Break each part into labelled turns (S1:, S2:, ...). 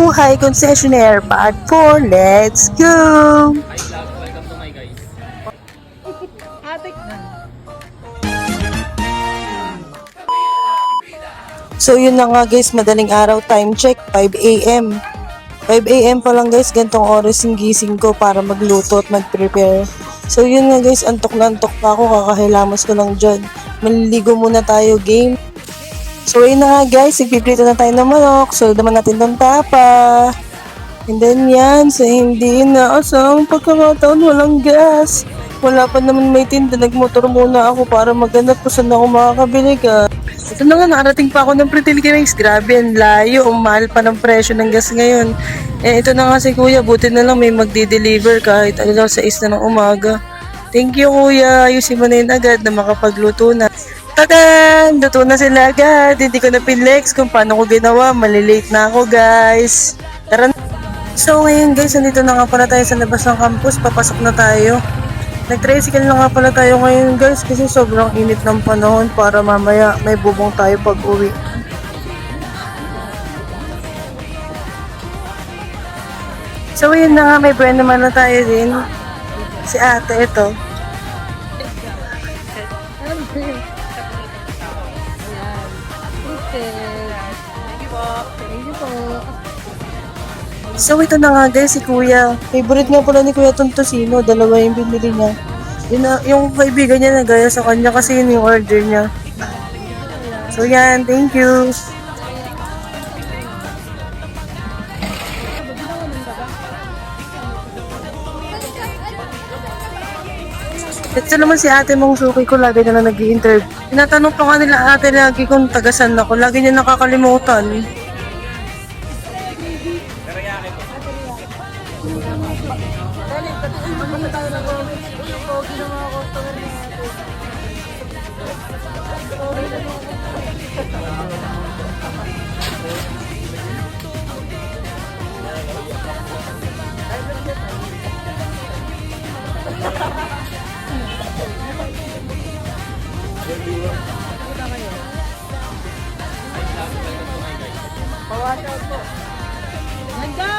S1: Buhay Concessionaire Part 4. Let's go!
S2: Hi vlog, welcome to my guys.
S1: So yun na nga guys, madaling araw, time check, 5 a.m. 5 a.m. pa lang guys, gantong oras yung gising ko para magluto at mag-prepare. So yun nga guys, antok na antok pa ako, kakahilamos ko lang dyan. Maliligo muna tayo, game. So yun na nga guys, ipiprito na tayo ng manok. So naman natin ng tapa. And then yan, sa hindi inaasang pagkakataon, walang gas. Wala pa naman may tinda, nagmotor muna ako para maghanap kung saan ako makakabili ka. Ito na nga, nakarating pa ako ng Pretty Guys. Grabe, ang layo, ang mahal pa ng presyo ng gas ngayon. Eh, ito na nga si kuya, buti na lang may magdi-deliver kahit ano sa 6 na ng umaga. Thank you kuya, ayusin mo na yun agad na makapagluto na. Tadan! Luto na sila agad. Hindi ko na pinlex kung paano ko ginawa. Malilate na ako guys. Tara na. So ngayon guys, nandito na nga pala tayo sa labas ng campus. Papasok na tayo. Nag-tricycle na nga pala tayo ngayon guys kasi sobrang init ng panahon para mamaya may bubong tayo pag uwi. So yun na nga, may friend naman na tayo din. Si ate ito. So ito na nga guys, si kuya. Favorite nga pala ni kuya itong tosino. Dalawa yung binili niya. Yung kaibigan niya nagaya sa kanya kasi yun yung order niya. So yan, thank you. Ito naman si ate mong suki ko, lagi na lang nag-i-interview. Tinatanong pa nga nila ate lagi kung tagasan ako. Lagi niya nakakalimutan.
S3: Ganda!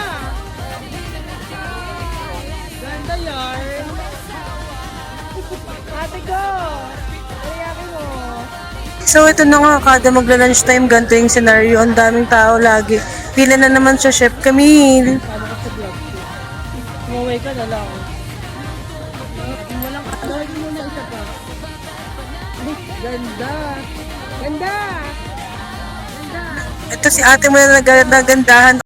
S3: Ganda yarn! Ate ko! Kayaki mo!
S1: So ito na nga, kada magla-lunch time, ganito yung scenario. Ang daming tao lagi. Pila na naman siya, Chef Camille.
S3: Tama ka sa vlog ko. Umaway ka na lang. Walang lagi mo na isa pa. Ay, ganda! Ganda! Ganda!
S1: Ito si ate mo na nagandahan.